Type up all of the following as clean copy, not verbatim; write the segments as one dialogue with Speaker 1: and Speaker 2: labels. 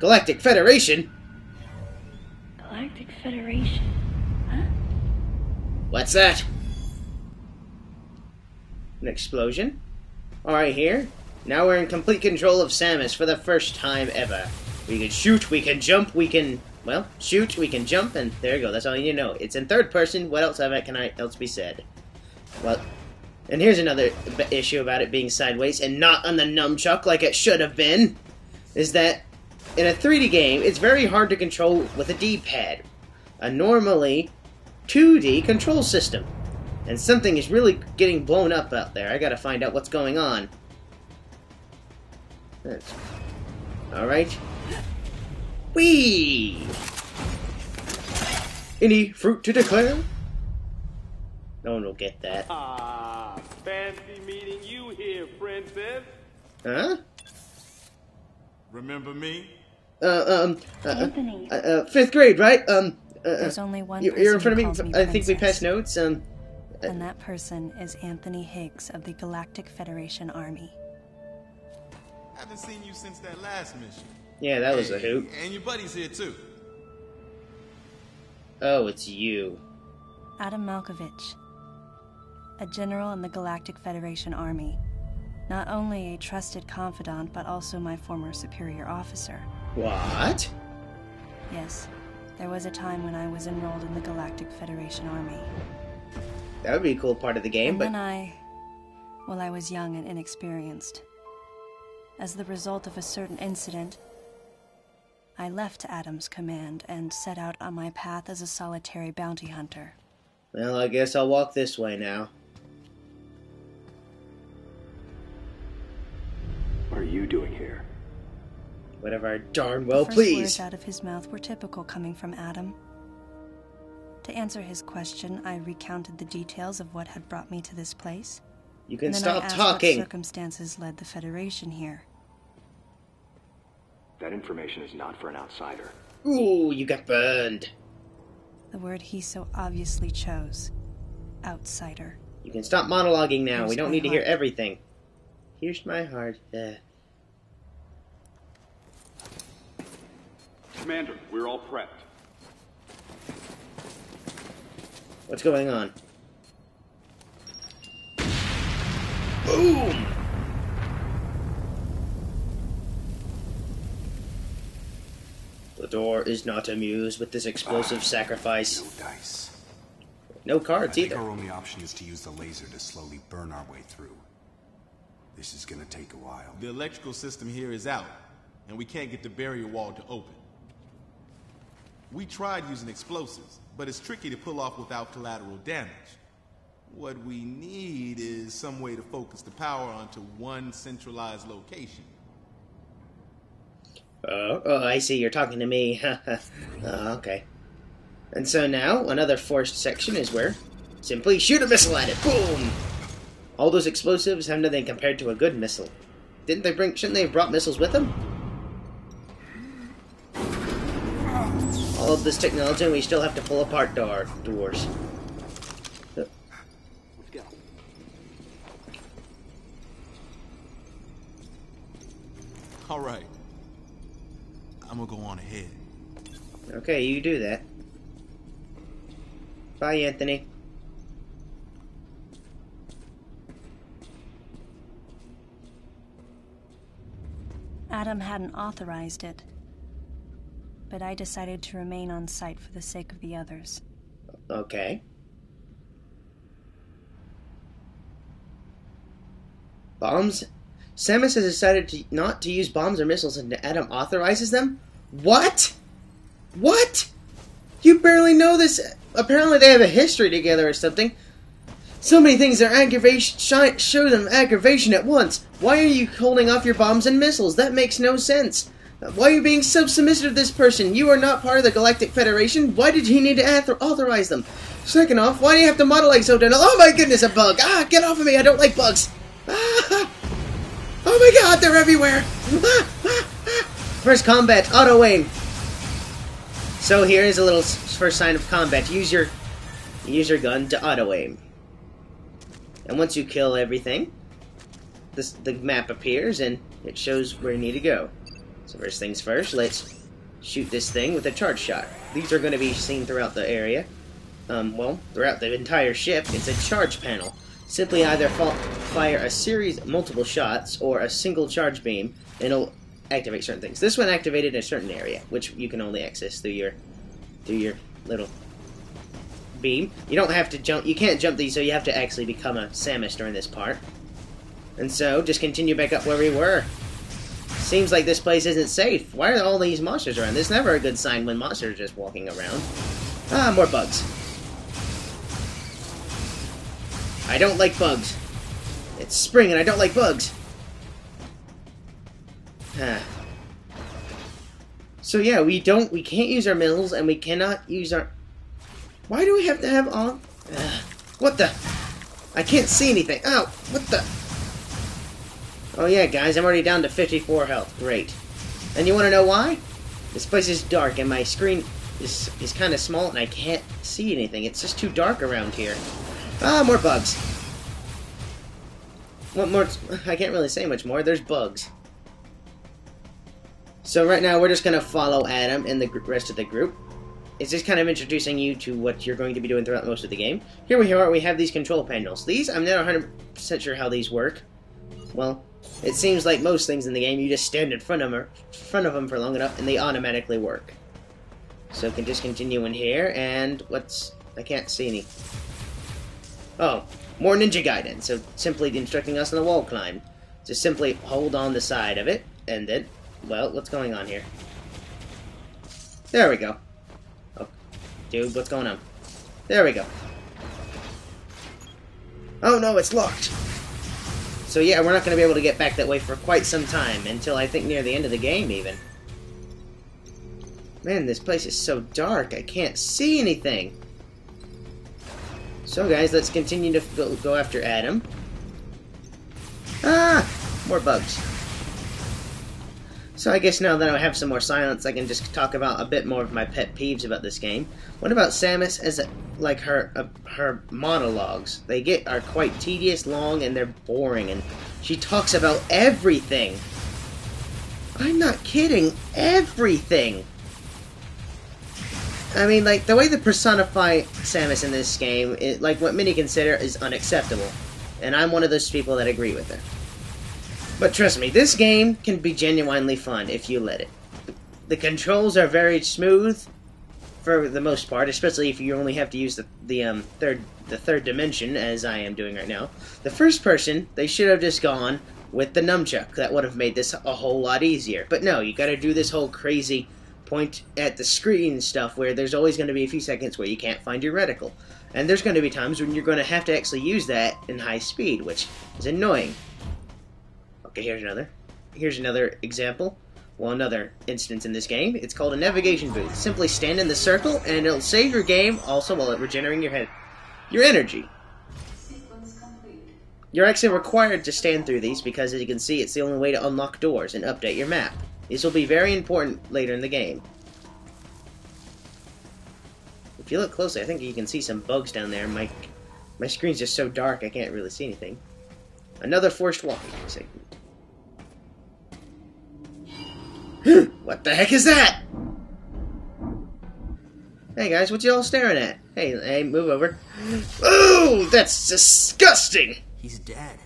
Speaker 1: Galactic Federation?
Speaker 2: Galactic Federation? Huh?
Speaker 1: What's that? An explosion? Alright, here. Now we're in complete control of Shamus for the first time ever. We can shoot, we can jump, we can... Well, shoot, we can jump, and there you go. That's all you need to know. It's in third person. What else can I else be said? Well, and here's another issue about it being sideways and not on the nunchuck like it should have been. Is that in a 3D game, it's very hard to control with a D-pad. A normally 2D control system. And something is really getting blown up out there. I gotta find out what's going on. Alright. Whee! Any fruit to declare? No one will get that.
Speaker 3: Ah, fancy meeting you here, princess.
Speaker 1: Huh?
Speaker 3: Remember me?
Speaker 2: Anthony.
Speaker 1: 5th grade, right?
Speaker 2: There's only one
Speaker 1: you're in
Speaker 2: person
Speaker 1: front
Speaker 2: who
Speaker 1: of
Speaker 2: calls
Speaker 1: me.
Speaker 2: me
Speaker 1: I think we
Speaker 2: princess.
Speaker 1: passed notes.
Speaker 2: And that person is Anthony Higgs of the Galactic Federation Army.
Speaker 3: Haven't seen you since that last mission.
Speaker 1: Yeah, that was a hoot.
Speaker 3: And your buddy's here too.
Speaker 1: Oh, it's you.
Speaker 2: Adam Malkovich, a general in the Galactic Federation Army. Not only a trusted confidant, but also my former superior officer.
Speaker 1: What?
Speaker 2: Yes, there was a time when I was enrolled in the Galactic Federation Army.
Speaker 1: That would be a cool part of the game,
Speaker 2: And
Speaker 1: but...
Speaker 2: then I was young and inexperienced. As the result of a certain incident, I left Adam's command and set out on my path as a solitary bounty hunter.
Speaker 1: Well, I guess I'll walk this way now.
Speaker 4: What are you doing here?
Speaker 1: Whatever I darn well
Speaker 2: The first
Speaker 1: please.
Speaker 2: words out of his mouth were typical coming from Adam. To answer his question, I recounted the details of what had brought me to this place.
Speaker 1: You can
Speaker 2: And then
Speaker 1: stop
Speaker 2: I asked
Speaker 1: talking.
Speaker 2: what circumstances led the Federation here.
Speaker 4: That information is not for an outsider.
Speaker 1: Ooh, you got burned.
Speaker 2: The word he so obviously chose. Outsider.
Speaker 1: You can stop monologuing now.
Speaker 2: Here's
Speaker 1: We don't
Speaker 2: my
Speaker 1: need to hear
Speaker 2: heart.
Speaker 1: everything. Here's my heart.
Speaker 5: Commander, we're all prepped.
Speaker 1: What's going on? Boom! The door is not amused with this explosive sacrifice.
Speaker 6: No dice.
Speaker 1: No cards
Speaker 6: I think
Speaker 1: either.
Speaker 6: our only option is to use the laser to slowly burn our way through. This is gonna take a while.
Speaker 3: The electrical system here is out, and we can't get the barrier wall to open. We tried using explosives, but it's tricky to pull off without collateral damage. What we need is some way to focus the power onto one centralized location.
Speaker 1: Oh, I see. You're talking to me. Okay. And so now, another forced section is where simply shoot a missile at it. Boom! All those explosives have nothing compared to a good missile. Shouldn't they have brought missiles with them? All of this technology, and we still have to pull apart doors.
Speaker 4: Let's go.
Speaker 3: All right. I'm gonna go on ahead.
Speaker 1: Okay, you do that. Bye, Anthony.
Speaker 2: Adam hadn't authorized it, but I decided to remain on site for the sake of the others.
Speaker 1: Okay. Bombs? Shamus has decided not to use bombs or missiles and Adam authorizes them? What? What? You barely know this. Apparently they have a history together or something. So many things are aggravation. Show them aggravation at once. Why are you holding off your bombs and missiles? That makes no sense. Why are you being so submissive to this person? You are not part of the Galactic Federation. Why did he need to authorize them? Second off, why do you have to model like so? Oh my goodness, a bug! Ah, get off of me! I don't like bugs. Ah! Oh my God, they're everywhere! First combat, auto aim. So here is a little first sign of combat. Use your gun to auto aim. And once you kill everything, the map appears and it shows where you need to go. So first things first, let's shoot this thing with a charge shot. These are going to be seen throughout the area. Well, throughout the entire ship. It's a charge panel. Simply either fire a series of multiple shots or a single charge beam, and it'll activate certain things. This one activated in a certain area, which you can only access through your little beam. You don't have to jump. You can't jump these, so you have to actually become a Shamus during this part. And so, just continue back up where we were. Seems like this place isn't safe. Why are all these monsters around? This is never a good sign when monsters are just walking around. Ah, more bugs. I don't like bugs. It's spring and I don't like bugs. So yeah, we can't use our missiles and we cannot use our... Why do we have to have all... what the... I can't see anything. Ow! What the... Oh yeah, guys, I'm already down to 54 health. Great. And you want to know why? This place is dark and my screen is kind of small and I can't see anything. It's just too dark around here. Ah, more bugs. What more? I can't really say much more. There's bugs. So right now we're just going to follow Adam and the rest of the group. It's just kind of introducing you to what you're going to be doing throughout most of the game. Here we are, we have these control panels. These, I'm not 100% sure how these work. Well, it seems like most things in the game, you just stand in front of them for long enough and they automatically work. So we can just continue in here, and I can't see any... Oh, more Ninja Gaiden. So simply instructing us on the wall climb. Just simply hold on the side of it, and then... Well, what's going on here? There we go. Oh, dude, what's going on? There we go. Oh no, it's locked! So yeah, we're not going to be able to get back that way for quite some time, until I think near the end of the game, even. Man, this place is so dark, I can't see anything! So guys, let's continue to go after Adam. Ah! More bugs. So I guess now that I have some more silence, I can just talk about a bit more of my pet peeves about this game. What about Shamus as like her monologues? They are quite tedious, long, and they're boring, and she talks about everything. I'm not kidding, everything. I mean, like, the way they personify Shamus in this game, like, what many consider is unacceptable. And I'm one of those people that agree with her. But trust me, this game can be genuinely fun if you let it. The controls are very smooth, for the most part, especially if you only have to use the third dimension, as I am doing right now. The first person, they should have just gone with the nunchuck. That would have made this a whole lot easier. But no, you gotta do this whole crazy... point at the screen stuff where there's always going to be a few seconds where you can't find your reticle. And there's going to be times when you're going to have to actually use that in high speed, which is annoying. Okay, here's another example. Well, another instance in this game. It's called a navigation booth. Simply stand in the circle and it'll save your game also while regenerating your energy. You're actually required to stand through these because, as you can see, it's the only way to unlock doors and update your map. This will be very important later in the game. If you look closely, I think you can see some bugs down there. My screen's just so dark I can't really see anything. Another forced walking segment. What the heck is that? Hey guys, what you all staring at? Hey, move over. Oh, that's disgusting!
Speaker 7: He's dead.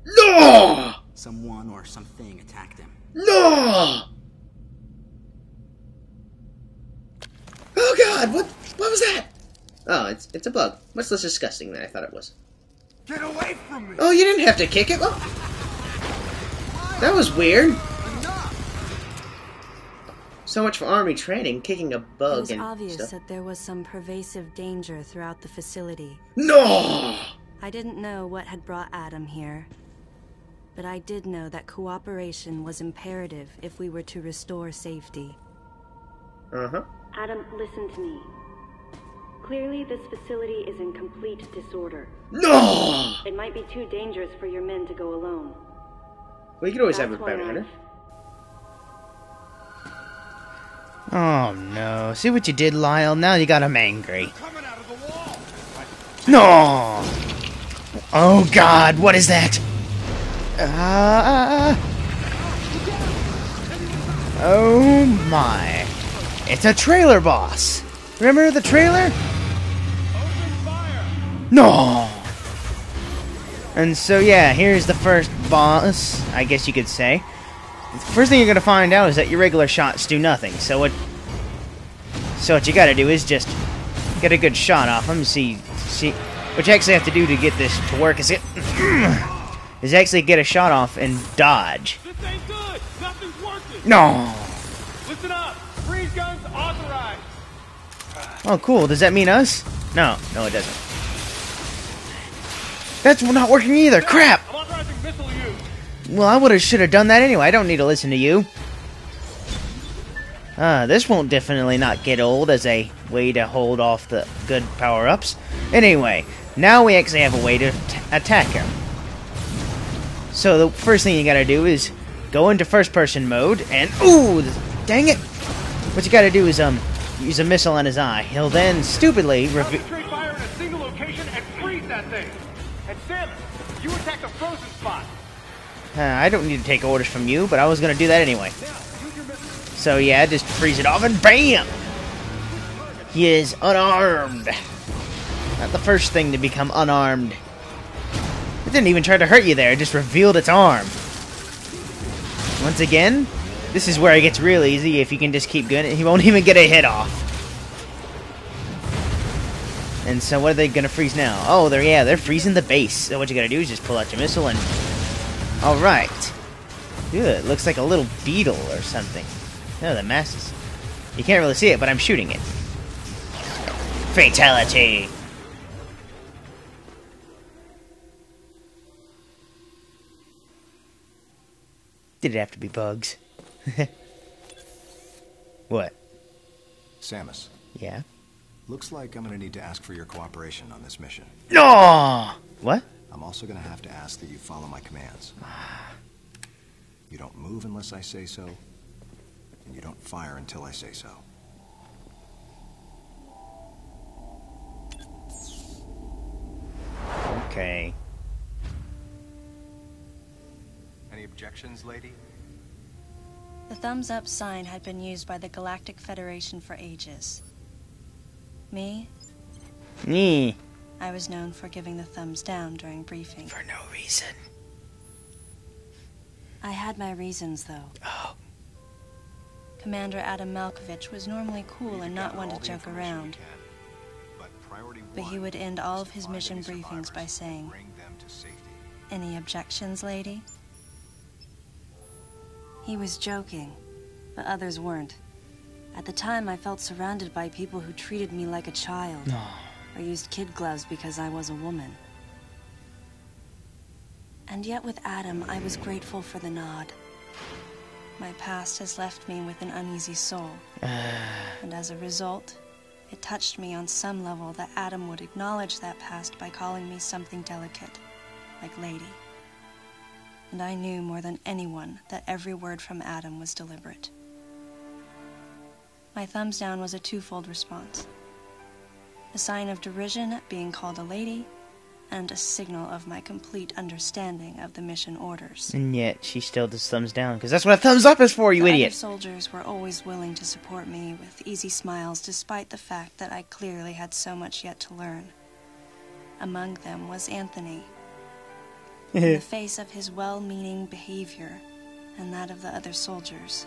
Speaker 1: No!
Speaker 7: Someone or something attacked him.
Speaker 1: No! Oh god, what was that? Oh, it's a bug. Much less disgusting than I thought it was.
Speaker 6: Get away from me!
Speaker 1: Oh, you didn't have to kick it? Well, that was weird. So much for army training, kicking a bug and stuff.
Speaker 2: It was obvious that there was some pervasive danger throughout the facility.
Speaker 1: No!
Speaker 2: I didn't know what had brought Adam here, but I did know that cooperation was imperative if we were to restore safety.
Speaker 1: Uh-huh.
Speaker 8: Adam, listen to me. Clearly, this facility is in complete disorder.
Speaker 1: No!
Speaker 8: It might be too dangerous for your men to go alone.
Speaker 1: Well, you could always
Speaker 8: That's
Speaker 1: have a
Speaker 8: why
Speaker 1: bounty hunter.
Speaker 9: Oh no. See what you did, Lyle? Now you got him angry.
Speaker 6: Coming out of the wall!
Speaker 9: No! Oh god, what is that? Oh my. It's a trailer boss. Remember the trailer?
Speaker 5: Open fire!
Speaker 9: No! And so yeah, here's the first boss, I guess you could say. The first thing you're gonna find out is that your regular shots do nothing. So what you gotta do is just get a good shot off him. See what you actually have to do to get this to work is actually get a shot off and dodge.
Speaker 5: This ain't good! Nothing's working!
Speaker 9: No!
Speaker 5: Listen up! Freeze guns authorized!
Speaker 9: Oh, cool. Does that mean us? No, it doesn't. That's not working either. Crap!
Speaker 5: I'm authorizing missile use!
Speaker 9: Well, should have done that anyway. I don't need to listen to you. This won't definitely not get old as a way to hold off the good power-ups. Anyway, now we actually have a way to attack him. So the first thing you gotta do is go into first-person mode, and ooh, dang it! What you gotta do is use a missile on his eye. He'll then stupidly
Speaker 5: Concentrate fire in a single location and freeze that thing! And Samus, you attack the frozen spot!
Speaker 9: I don't need to take orders from you, but I was gonna do that anyway. So yeah, just freeze it off and BAM! He is unarmed. Not the first thing to become unarmed. It didn't even try to hurt you there, it just revealed its arm. Once again, this is where it gets real easy if you can just keep going. He won't even get a hit off. And so what are they gonna freeze now? Oh, they're freezing the base. So what you gotta do is just pull out your missile and... Alright. Good, looks like a little beetle or something. No, the masses. You can't really see it, but I'm shooting it. Fatality! Did it have to be bugs? What?
Speaker 6: Samus,
Speaker 9: Yeah?
Speaker 6: looks like I'm gonna need to ask for your cooperation on this mission.
Speaker 9: No! What?
Speaker 6: I'm also gonna have to ask that you follow my commands. You don't move unless I say so, and you don't fire until I say so.
Speaker 9: Okay.
Speaker 6: Any objections, lady?
Speaker 2: The thumbs up sign had been used by the Galactic Federation for ages. Me? I was known for giving the thumbs down during briefing.
Speaker 9: For no reason.
Speaker 2: I had my reasons, though.
Speaker 9: Oh.
Speaker 2: Commander Adam Malkovich was normally cool and not one to joke around. But he would end all of his mission briefings by saying, "Any objections, lady?" He was joking, but others weren't. At the time, I felt surrounded by people who treated me like a child, or used kid gloves because I was a woman. And yet with Adam, I was grateful for the nod. My past has left me with an uneasy soul, and as a result, it touched me on some level that Adam would acknowledge that past by calling me something delicate, like lady. And I knew more than anyone that every word from Adam was deliberate. My thumbs down was a twofold response. A sign of derision at being called a lady, and a signal of my complete understanding of the mission orders.
Speaker 9: And yet, she still does thumbs down, because that's what a thumbs up is for, you idiot!
Speaker 2: Other soldiers were always willing to support me with easy smiles, despite the fact that I clearly had so much yet to learn. Among them was Anthony. In the face of his well-meaning behavior, and that of the other soldiers,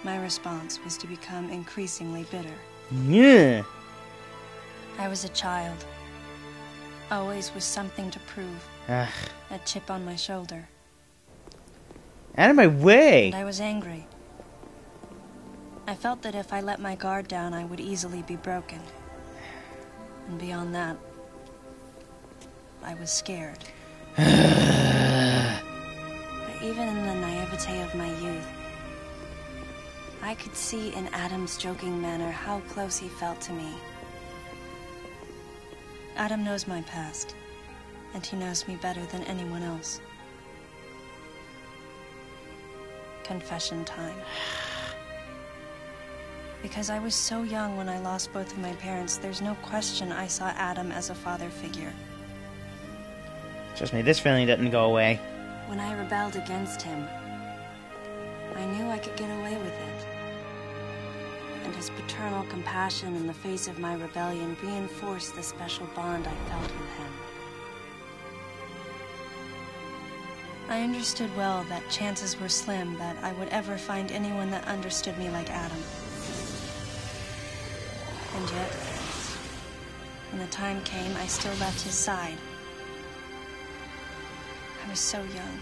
Speaker 2: my response was to become increasingly bitter.
Speaker 9: Yeah.
Speaker 2: I was a child. Always with something to prove. A chip on my shoulder.
Speaker 9: Out of my way!
Speaker 2: And I was angry. I felt that if I let my guard down, I would easily be broken. And beyond that, I was scared. But even in the naivete of my youth, I could see in Adam's joking manner how close he felt to me. Adam knows my past, and he knows me better than anyone else. Confession time. Because I was so young when I lost both of my parents, there's no question I saw Adam as a father figure.
Speaker 9: Trust me, this feeling doesn't go away.
Speaker 2: When I rebelled against him, I knew I could get away with it. And his paternal compassion in the face of my rebellion reinforced the special bond I felt with him. I understood well that chances were slim that I would ever find anyone that understood me like Adam. And yet, when the time came, I still left his side. I was so young.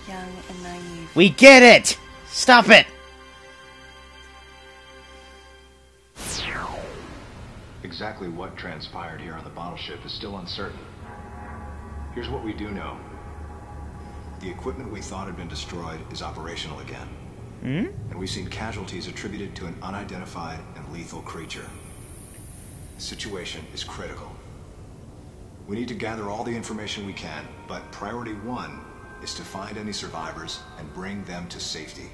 Speaker 2: Young and naive.
Speaker 9: We get it! Stop it!
Speaker 6: Exactly what transpired here on the bottle ship is still uncertain. Here's what we do know. The equipment we thought had been destroyed is operational again. And we've seen casualties attributed to an unidentified and lethal creature. The situation is critical. We need to gather all the information we can, but priority one is to find any survivors and bring them to safety.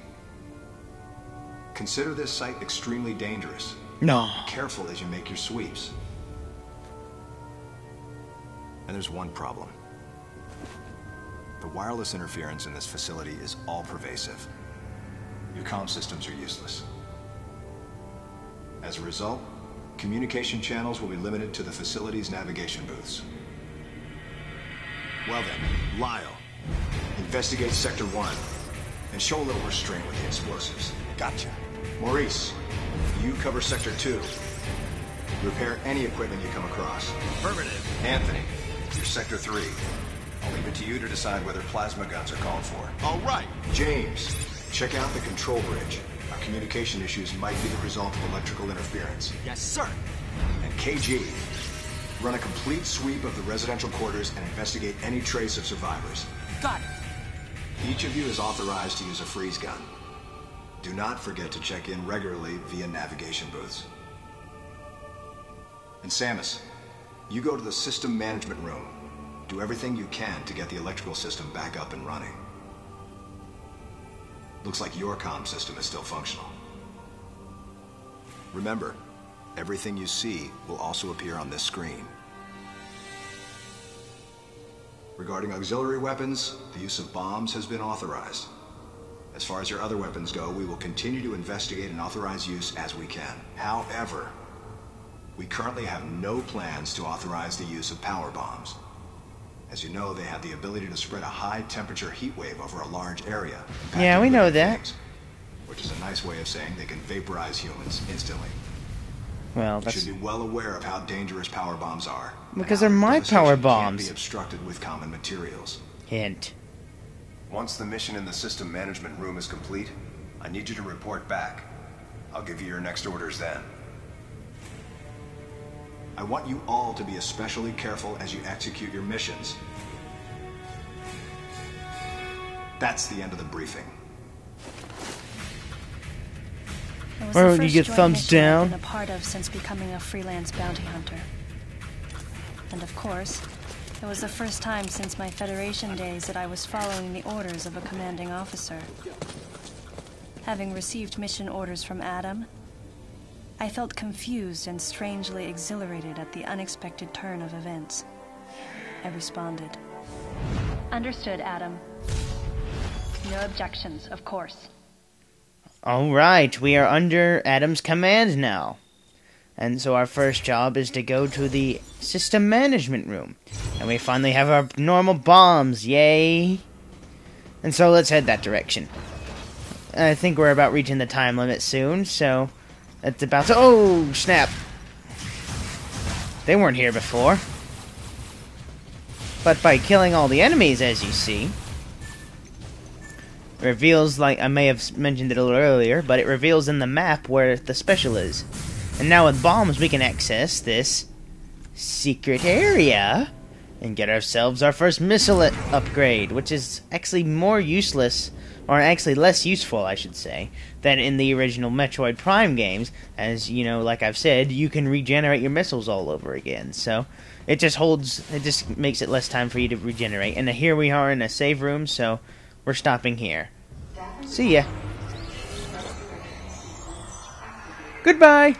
Speaker 6: Consider this site extremely dangerous.
Speaker 9: No.
Speaker 6: Be careful as you make your sweeps. And there's one problem. The wireless interference in this facility is all-pervasive. Your comm systems are useless. As a result, communication channels will be limited to the facility's navigation booths. Well then, Lyle, investigate Sector 1 and show a little restraint with the explosives.
Speaker 3: Gotcha.
Speaker 6: Maurice, you cover Sector 2. Repair any equipment you come across.
Speaker 3: Affirmative.
Speaker 6: Anthony, you're Sector 3. I'll leave it to you to decide whether plasma guns are called for.
Speaker 3: All right.
Speaker 6: James, check out the control bridge. Our communication issues might be the result of electrical interference.
Speaker 3: Yes, sir.
Speaker 6: And KG, run a complete sweep of the residential quarters and investigate any trace of survivors.
Speaker 3: Got it.
Speaker 6: Each of you is authorized to use a freeze gun. Do not forget to check in regularly via navigation booths. And Shamus, you go to the system management room. Do everything you can to get the electrical system back up and running. Looks like your comm system is still functional. Remember, everything you see will also appear on this screen. Regarding auxiliary weapons, the use of bombs has been authorized. As far as your other weapons go, we will continue to investigate and authorize use as we can. However, we currently have no plans to authorize the use of power bombs. As you know, they have the ability to spread a high-temperature heat wave over a large area.
Speaker 9: Yeah, we know that.
Speaker 6: Things, which is a nice way of saying they can vaporize humans instantly.
Speaker 9: Well,
Speaker 6: You
Speaker 9: that's
Speaker 6: should be well aware of how dangerous power bombs are.
Speaker 9: because they're my power
Speaker 6: Can't
Speaker 9: bombs.
Speaker 6: be obstructed with common materials.
Speaker 9: Hint.
Speaker 6: Once the mission in the system management room is complete, I need you to report back. I'll give you your next orders then. I want you all to be especially careful as you execute your missions. That's the end of the briefing.
Speaker 2: It was
Speaker 9: Or
Speaker 2: the
Speaker 9: you
Speaker 2: first
Speaker 9: get
Speaker 2: joint
Speaker 9: thumbs
Speaker 2: mission I've
Speaker 9: down.
Speaker 2: been a part of since becoming a freelance bounty hunter. And of course, it was the first time since my Federation days that I was following the orders of a commanding officer. Having received mission orders from Adam, I felt confused and strangely exhilarated at the unexpected turn of events. I responded. Understood, Adam. No objections, of course.
Speaker 9: Alright, we are under Adam's command now. And so our first job is to go to the system management room. And we finally have our normal bombs, yay! And so let's head that direction. I think we're about reaching the time limit soon, so it's about to— oh, snap! They weren't here before. But by killing all the enemies, as you see, it reveals, like I may have mentioned it a little earlier, but it reveals in the map where the special is. And now with bombs, we can access this secret area and get ourselves our first missile upgrade, which is actually more useless, or actually less useful, I should say, than in the original Metroid Prime games. As, you know, like I've said, you can regenerate your missiles all over again. So it just makes it less time for you to regenerate. And here we are in a save room, so we're stopping here. See ya. Goodbye!